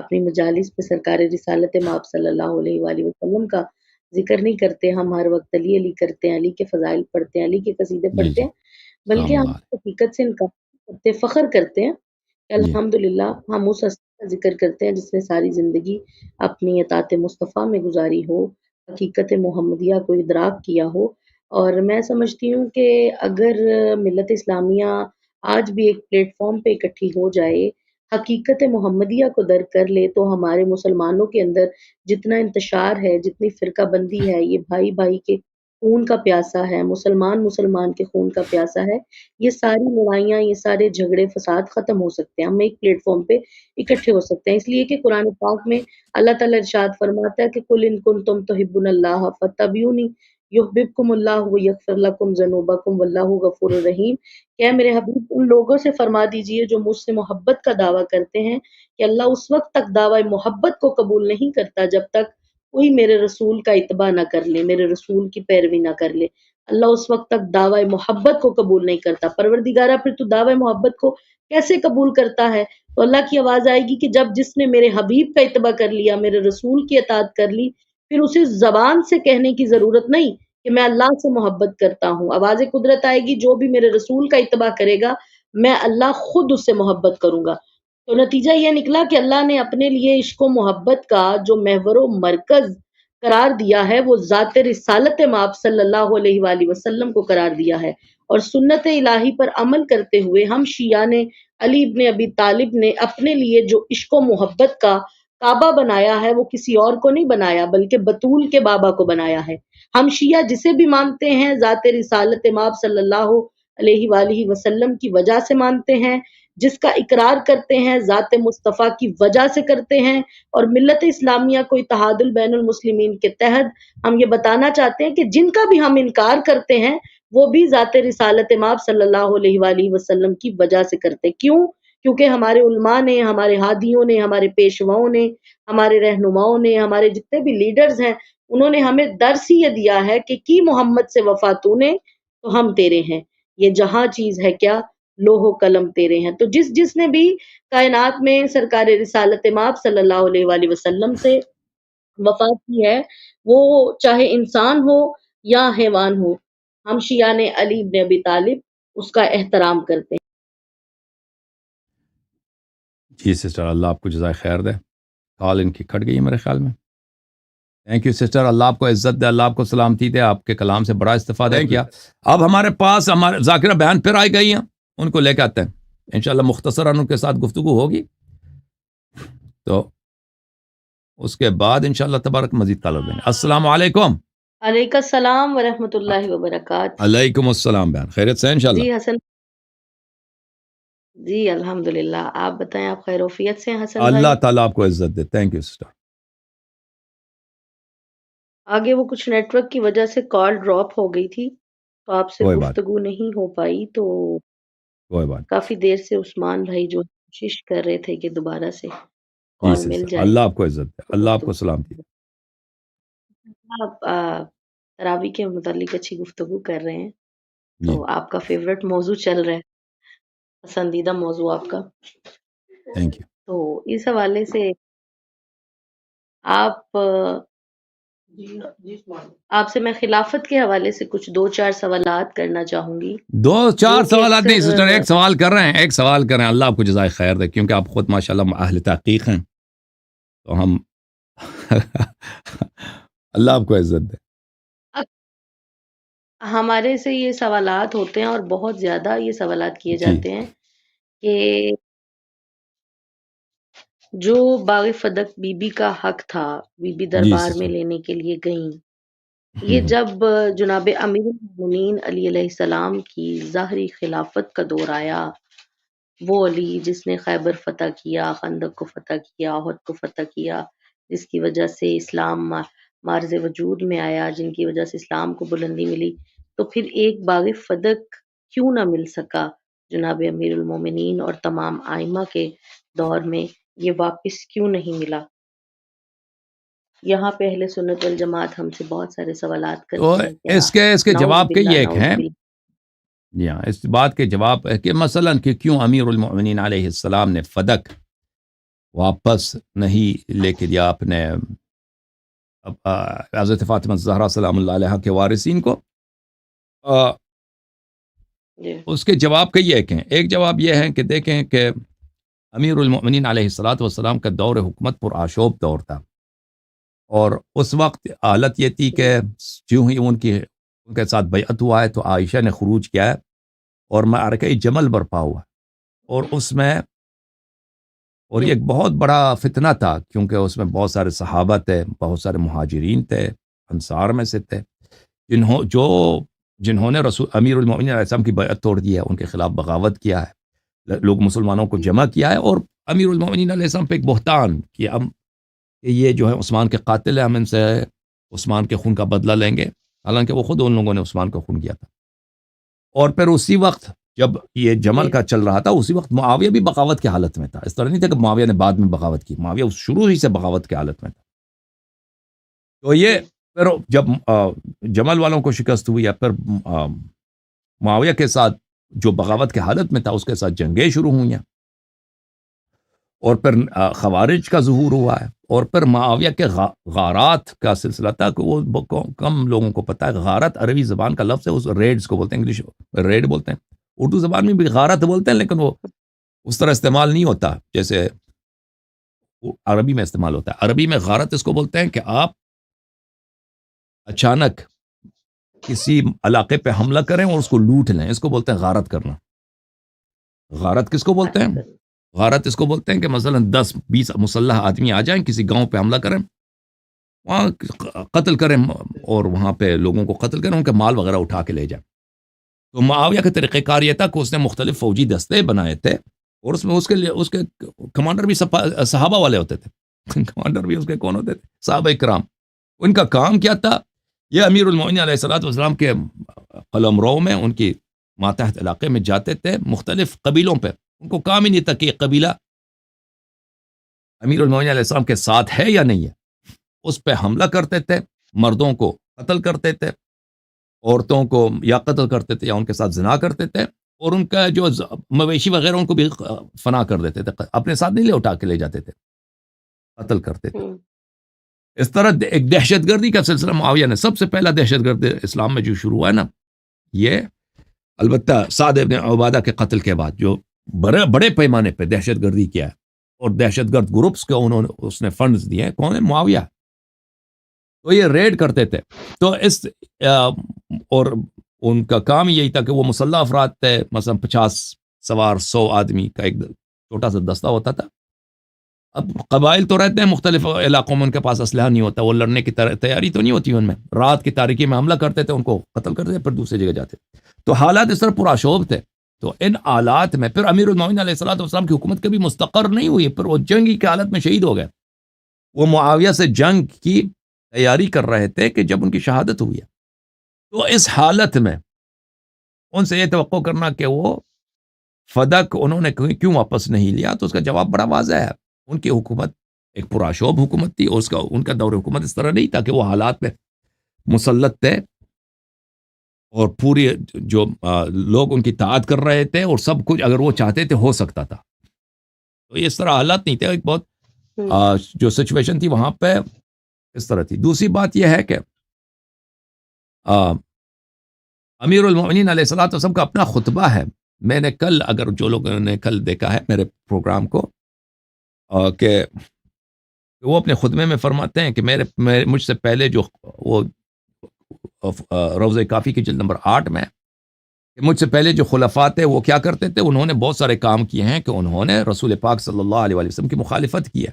اپنی مجالس میں سرکار رسالت مآب صلی اللہ علیہ وآلہ وسلم کا ذکر نہیں کرتے. ہم ہر وقت علی علی کرتے ہیں، علی کے فضائل پڑھتے ہیں، علی کے قصیدے جی پڑھتے جی، ہیں، سلام بلکہ ہم اللہ علیہ. حقیقت سے انکار کرتے، فخر کرتے ہیں کہ جی الحمدللہ ہم اس ہستی کا ذکر کرتے ہیں جس نے ساری زندگی اپنی اطاعت مصطفیٰ میں گزاری ہو، حقیقت محمدیہ کو ادراک کیا ہو. اور میں سمجھتی ہوں کہ اگر ملت اسلامیہ آج بھی ایک پلیٹ فارم پہ اکٹھی ہو جائے، حقیقت محمدیہ کو درک کر لے، تو ہمارے مسلمانوں کے اندر جتنا انتشار ہے، جتنی فرقہ بندی ہے، یہ بھائی بھائی کے خون کا پیاسا ہے، مسلمان مسلمان کے خون کا پیاسا ہے، یہ ساری لڑائیاں، یہ سارے جھگڑے فساد ختم ہو سکتے ہیں. ہم ایک پلیٹ فارم پہ اکٹھے ہو سکتے ہیں. اس لیے کہ قرآن پاک میں اللہ تعالیٰ ارشاد فرماتا ہے کہ قُلْ إِن كُنتُمْ تُحِبُّونَ اللَّهَ فَاتَّبِعُونِي يُحْبِبْكُمُ اللَّهُ وَيَغْفِرْ لَكُمْ ذُنُوبَكُمْ وَاللَّهُ غَفُورٌ رَحِيمٌ. کہ اے میرے حبیب ان لوگوں سے فرما دیجئے جو مجھ سے محبت کا دعویٰ کرتے ہیں کہ اللہ اس وقت تک دعویٰ محبت کو قبول نہیں کرتا جب تک کوئی میرے رسول کا اتباع نہ کر لے، میرے رسول کی پیروی نہ کر لے. اللہ اس وقت تک دعویٰ محبت کو قبول نہیں کرتا. پروردگارہ پھر تو دعویٰ محبت کو کیسے قبول کرتا ہے؟ تو اللہ کی آواز آئے گی کہ جب جس نے میرے حبیب کا اتباع کر لیا، میرے رسول کی اطاعت کر لی، پھر اسے زبان سے کہنے کی ضرورت نہیں کہ میں اللہ سے محبت کرتا ہوں. آواز قدرت آئے گی، جو بھی میرے رسول کا اتباع کرے گا میں اللہ خود اس سے محبت کروں گا. تو نتیجہ یہ نکلا کہ اللہ نے اپنے لیے عشق و محبت کا جو محور و مرکز قرار دیا ہے وہ ذات رسالت مآب صلی اللہ علیہ وآلہ وسلم کو قرار دیا ہے. اور سنت الہی پر عمل کرتے ہوئے ہم شیعہ نے علی ابن ابی طالب نے اپنے لیے جو عشق و محبت کا کعبہ بنایا ہے وہ کسی اور کو نہیں بنایا بلکہ بطول کے بابا کو بنایا ہے. ہم شیعہ جسے بھی مانتے ہیں ذات رسالت مآب صلی اللہ علیہ وآلہ وسلم کی وجہ سے مانتے ہیں، جس کا اقرار کرتے ہیں ذات مصطفیٰ کی وجہ سے کرتے ہیں. اور ملت اسلامیہ کو اتحاد البین المسلمین کے تحت ہم یہ بتانا چاہتے ہیں کہ جن کا بھی ہم انکار کرتے ہیں وہ بھی ذات رسالت مآب صلی اللہ علیہ وآلہ وسلم کی وجہ سے کرتے. کیوں؟ کیونکہ ہمارے علماء نے، ہمارے ہادیوں نے، ہمارے پیشواؤں نے، ہمارے رہنماؤں نے، ہمارے جتنے بھی لیڈرز ہیں، انہوں نے ہمیں درس ہی یہ دیا ہے کہ کی محمد سے وفا تو نے تو ہم تیرے ہیں، یہ جہاں چیز ہے کیا لوح و قلم تیرے ہیں. تو جس جس نے بھی کائنات میں سرکار رسالت مآب صلی اللہ علیہ وآلہ وسلم سے وفا کی ہے، وہ چاہے انسان ہو یا حیوان ہو، ہم شیعہ نے علی ابن ابی طالب اس کا احترام کرتے ہیں. جی سسٹر، اللہ آپ کو جزائے خیر دے. کال ان کی کٹ گئی ہے میرے خیال میں. تھینک یو سسٹر، اللہ آپ کو عزت دے، اللہ آپ کو سلامتی دے. آپ کے کلام سے بڑا استفادہ کیا. اب ہمارے پاس ہمارے ذاکرہ بیان پھر آئی گئی ہیں، ان کو لے کے آتے ہیں انشاءاللہ. مختصراً ان کے ساتھ گفتگو ہوگی تو اس کے بعد انشاءاللہ تبارک مزید کال دیں گے. السلام علیکم. علیکم السلام ورحمۃ اللہ وبرکاتہ. علیکم السلام. بیان خیریت سے انشاءاللہ؟ جی حسن، جی الحمدللہ. آپ بتائیں، آپ خیر وفیت سے ہیں حسن اللہ بھائی؟ تعالیٰ آپ کو عزت دے. Thank you sister. آگے وہ کچھ نیٹ ورک کی وجہ سے کال ڈراپ ہو گئی تھی تو آپ سے کوئی بات گفتگو نہیں ہو پائی. تو کوئی بات. کافی دیر سے عثمان بھائی جو کوشش کر رہے تھے کہ دوبارہ سے جی کال مل سسٹر، جائے. اللہ آپ کو عزت دے، تو اللہ آپ کو گفتگو سلامتی دے. آپ تراویح کے متعلق اچھی گفتگو کر رہے ہیں. جی تو آپ کا فیوریٹ موضوع چل رہا ہے، پسندیدہ موضوع آپ کا. Thank you. تو اس حوالے سے آپ سے میں خلافت کے حوالے سے کچھ 2-4 سوالات کرنا چاہوں گی. دو چار جو کہ سوالات نہیں اکثر سسٹر، ایک سوال کر رہے ہیں، ایک سوال کر رہے ہیں. اللہ آپ کو جزائے خیر دے، کیونکہ آپ خود ماشاءاللہ اہل تحقیق ہیں تو ہم اللہ آپ کو عزت دے. ہمارے سے یہ سوالات ہوتے ہیں اور بہت زیادہ یہ سوالات کیے جی جاتے ہیں کہ جو باغ فدق بی بی کا حق تھا، بی بی جی دربار میں سسٹر. لینے کے لیے گئیں. یہ جب جناب امیر المومنین علی علیہ السلام کی ظاہری خلافت کا دور آیا، وہ علی جس نے خیبر فتح کیا، خندق کو فتح کیا، احد کو فتح کیا، جس کی وجہ سے اسلام مارز وجود میں آیا، جن کی وجہ سے اسلام کو بلندی ملی، تو پھر ایک باغ فدق کیوں نہ مل سکا جناب امیر المومنین اور تمام ائمہ کے دور میں؟ یہ واپس کیوں نہیں ملا؟ یہاں پہ اہل سنت والجماعت ہم سے بہت سارے سوالات تو کرتے ہیں. کیا اس کے نعوذ جواب کے باللہ یہ ایک نعوذ ہیں. باللہ. جی ہاں، اس بات کے جواب ہے کہ مثلا کہ کیوں امیر المؤمنین علیہ السلام نے فدق واپس نہیں لے کے دیا اپنے حضرت فاطمہ الزہرا سلام اللہ علیہا کے وارثین کو. جی اس کے جواب کئی ایک ہیں. ایک جواب یہ ہے کہ دیکھیں کہ امیر المؤمنین علیہ الصلاۃ والسلام کا دور حکومت پر آشوب دور تھا، اور اس وقت حالت یہ تھی کہ جو ہی ان کے ساتھ بیعت ہوا ہے تو عائشہ نے خروج کیا ہے اور معرکہ جمل برپا ہوا، اور اس میں اور یہ ایک بہت بڑا فتنہ تھا، کیونکہ اس میں بہت سارے صحابہ تھے، بہت سارے مہاجرین تھے، انصار میں سے تھے، جنہوں نے رسول امیر المؤمنین علیہ السلام کی بیعت توڑ دی ہے، ان کے خلاف بغاوت کیا ہے، لوگ مسلمانوں کو جمع کیا ہے، اور امیر المؤمنین علیہ السلام پہ ایک بہتان کہ یہ جو ہے عثمان کے قاتل ہیں، ہم ان سے عثمان کے خون کا بدلہ لیں گے، حالانکہ وہ خود ان لوگوں نے عثمان کا خون کیا تھا. اور پھر اسی وقت جب یہ جمل کا چل رہا تھا، اسی وقت معاویہ بھی بغاوت کی حالت میں تھا. اس طرح نہیں تھا کہ معاویہ نے بعد میں بغاوت کی، معاویہ شروع ہی سے بغاوت کی حالت میں تھا. تو یہ پھر جب جمل والوں کو شکست ہوئی، یا پھر معاویہ کے ساتھ جو بغاوت کی حالت میں تھا اس کے ساتھ جنگیں شروع ہوئی ہیں، اور پھر خوارج کا ظہور ہوا ہے، اور پھر معاویہ کے غارات کا سلسلہ تھا کہ وہ کم لوگوں کو پتہ ہے. غارت عربی زبان کا لفظ ہے، اس ریڈز کو بولتے ہیں، انگلش ریڈ بولتے ہیں، اردو زبان میں بھی غارت بولتے ہیں، لیکن وہ اس طرح استعمال نہیں ہوتا جیسے عربی میں استعمال ہوتا ہے. عربی میں غارت اس کو بولتے ہیں کہ آپ اچانک کسی علاقے پہ حملہ کریں اور اس کو لوٹ لیں، اس کو بولتے ہیں غارت کرنا. غارت کس کو بولتے ہیں؟ غارت اس کو بولتے ہیں کہ مثلا 10-20 مسلح آدمی آ جائیں، کسی گاؤں پہ حملہ کریں، وہاں قتل کریں، اور وہاں پہ لوگوں کو قتل کریں، ان کے مال وغیرہ اٹھا کے لے جائیں. تو معاویہ کا طریقہ کار یہ تھا کہ اس نے مختلف فوجی دستے بنائے تھے، اور اس میں اس کے کمانڈر بھی صحابہ والے ہوتے تھے. کمانڈر بھی اس کے کون ہوتے تھے؟ صحابہ کرام. ان کا کام کیا تھا؟ یہ امیر المؤمنین علیہ الصلوۃ والسلام کے قلمرو میں، ان کی ماتحت علاقے میں جاتے تھے، مختلف قبیلوں پہ. ان کو کام ہی نہیں تھا کہ یہ قبیلہ امیر المؤمنین علیہ السلام کے ساتھ ہے یا نہیں ہے، اس پہ حملہ کرتے تھے، مردوں کو قتل کرتے تھے، عورتوں کو یا قتل کرتے تھے یا ان کے ساتھ زنا کرتے تھے، اور ان کا جو مویشی وغیرہ ان کو بھی فنا کر دیتے تھے، اپنے ساتھ نہیں اٹھا کے لے جاتے تھے، قتل کرتے تھے. اس طرح ایک دہشت گردی کا سلسلہ معاویہ نے، سب سے پہلا دہشت گرد اسلام میں جو شروع ہوا ہے نا، یہ البتہ سعد ابن عبادہ کے قتل کے بعد جو بڑے پیمانے پہ دہشت گردی کیا ہے، اور دہشت گرد گروپس کو اس نے فنڈز دیے ہیں، کون ہے؟ معاویہ. تو یہ ریڈ کرتے تھے. تو اور ان کا کام یہی تھا کہ وہ مسلح افراد تھے، مثلا 50 سوار 100 آدمی کا ایک چھوٹا سا دستہ ہوتا تھا. اب قبائل تو رہتے ہیں مختلف علاقوں میں، ان کے پاس اسلحہ نہیں ہوتا، وہ لڑنے کی تیاری تو نہیں ہوتی ان میں، رات کی تاریکی میں حملہ کرتے تھے، ان کو قتل کرتے تھے، پھر دوسری جگہ جاتے. تو حالات اس طرح پرآشوب تھے. تو ان حالات میں پھر امیر المؤمنین علیہ الصلوۃ والسلام کی حکومت کبھی مستقر نہیں ہوئی، پھر وہ جنگی کی حالت میں شہید ہو گئے. وہ معاویہ سے جنگ کی تیاری کر رہے تھے کہ جب ان کی شہادت ہوئی ہے. تو اس حالت میں ان سے یہ توقع کرنا کہ وہ فدق انہوں نے کیوں واپس نہیں لیا، تو اس کا جواب بڑا واضح ہے. ان کی حکومت ایک پرآشوب حکومت تھی، اور ان کا دور حکومت اس طرح نہیں تھا کہ وہ حالات میں مسلط تھے، اور پوری جو لوگ ان کی اطاعت کر رہے تھے، اور سب کچھ اگر وہ چاہتے تھے ہو سکتا تھا. تو یہ اس طرح حالات نہیں تھے. ایک بہت جو سچویشن تھی وہاں پہ اس طرح تھی. دوسری بات یہ ہے کہ امیر المؤمنین علیہ الصلوۃ والسلام کا اپنا خطبہ ہے. میں نے کل، اگر جو لوگوں نے کل دیکھا ہے میرے پروگرام کو، کہ وہ اپنے خطبے میں فرماتے ہیں کہ مجھ سے پہلے جو وہ روضہ کافی کی جلد نمبر 8 میں، کہ مجھ سے پہلے جو خلفاء تھے وہ کیا کرتے تھے، انہوں نے بہت سارے کام کیے ہیں کہ انہوں نے رسول پاک صلی اللہ علیہ وسلم کی مخالفت کی ہے،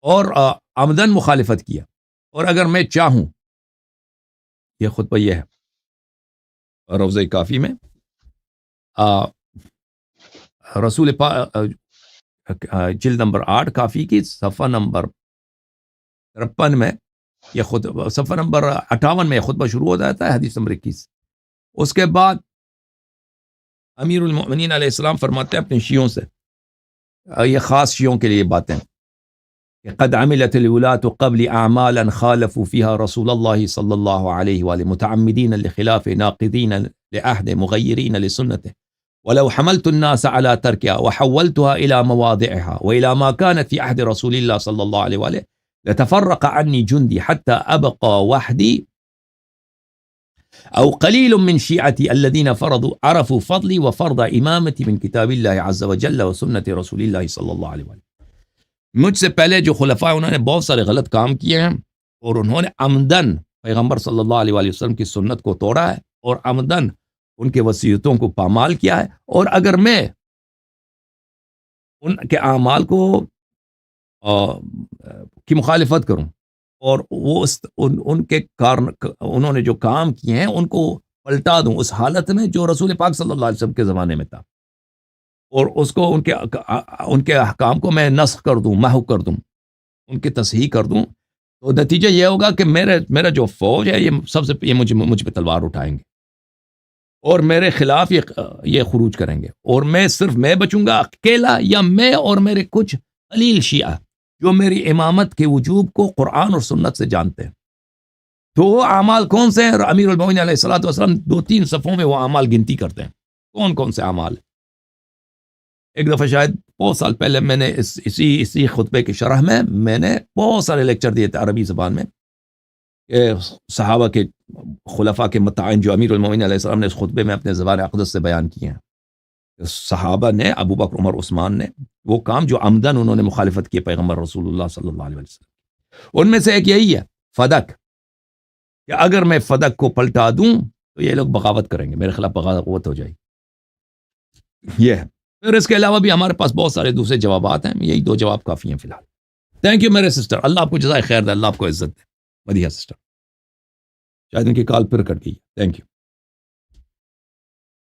اور عمدن مخالفت کیا. اور اگر میں چاہوں، یہ خطبہ یہ ہے روضہ کافی میں، رسول پاک جلد نمبر 8 کافی کی صفحہ نمبر 53 میں یہ خطبہ، صفحہ نمبر 58 میں یہ خطبہ شروع ہو جاتا ہے، حدیث نمبر 21. اس کے بعد امیر المؤمنین علیہ السلام فرماتے ہیں اپنے شیعوں سے، یہ خاص شیعوں کے لیے باتیں، کہ قد عملت الولاة قبل اعمالا خالفوا فيها رسول الله صلی اللہ علیہ وآلہ متعمدین لخلاف ناقضین لعہد مغیرین لسنته ولو حملت الناس على تركها وحولتها إلى مواضعها وإلى ما كانت في عهد رسول الله صلى الله عليه وآله لتفرق عني جندي حتى أبقى وحدي أو قليل من شيعتي الذين عرفوا فضلي وفرض إمامتي من كتاب الله عز وجل وسنة رسول الله صلى الله عليه وآله. مجھ سے پہلے جو خلفاء انہوں نے بہت سارے غلط کام کیے ہیں اور انہوں نے عمدن پیغمبر صلی اللہ علیہ وآلہ وسلم کی سنت کو توڑا ہے اور عمدن ان کے وصیتوں کو پامال کیا ہے، اور اگر میں ان کے اعمال کو کی مخالفت کروں اور وہ ان کے انہوں نے جو کام کیے ہیں ان کو پلٹا دوں اس حالت میں جو رسول پاک صلی اللہ علیہ وسلم کے زمانے میں تھا، اور اس کو ان کے احکام کو میں نسخ کر دوں، محو کر دوں، ان کی تصحیح کر دوں، تو نتیجہ یہ ہوگا کہ میرا جو فوج ہے یہ سب سے مجھ پہ تلوار اٹھائیں گے اور میرے خلاف یہ خروج کریں گے، اور میں بچوں گا اکیلا، یا میں اور میرے کچھ قلیل شیعہ جو میری امامت کے وجوب کو قرآن اور سنت سے جانتے ہیں۔ تو وہ اعمال کون سے ہیں؟ امیر المومنین علیہ الصلوۃ والسلام 2-3 صفوں میں وہ اعمال گنتی کرتے ہیں، کون سے اعمال۔ ایک دفعہ شاید بہت سال پہلے میں نے اسی خطبے کی شرح میں نے بہت سارے لیکچر دیے تھے عربی زبان میں، کہ صحابہ کے خلفاء کے متعین جو امیر المومنین علیہ السلام نے اس خطبے میں اپنے زبان اقدس سے بیان کیے ہیں، صحابہ نے، ابو بکر، عمر، عثمان نے وہ کام جو عمدن انہوں نے مخالفت کی پیغمبر رسول اللہ صلی اللہ علیہ وسلم، ان میں سے ایک یہی ہے فدق، کہ اگر میں فدق کو پلٹا دوں تو یہ لوگ بغاوت کریں گے، میرے خلاف بغاوت ہو جائے گی۔ یہ ہے، پھر اس کے علاوہ بھی ہمارے پاس بہت سارے دوسرے جوابات ہیں، یہی 2 جواب کافی ہیں فی الحال۔ تھینک یو میرے سسٹر، اللہ آپ کو جزائے خیر دے، اللہ آپ کو عزت دے، مدیحہ سسٹر، شاید ان کی کال پھر کٹ گئی، تھینک یو۔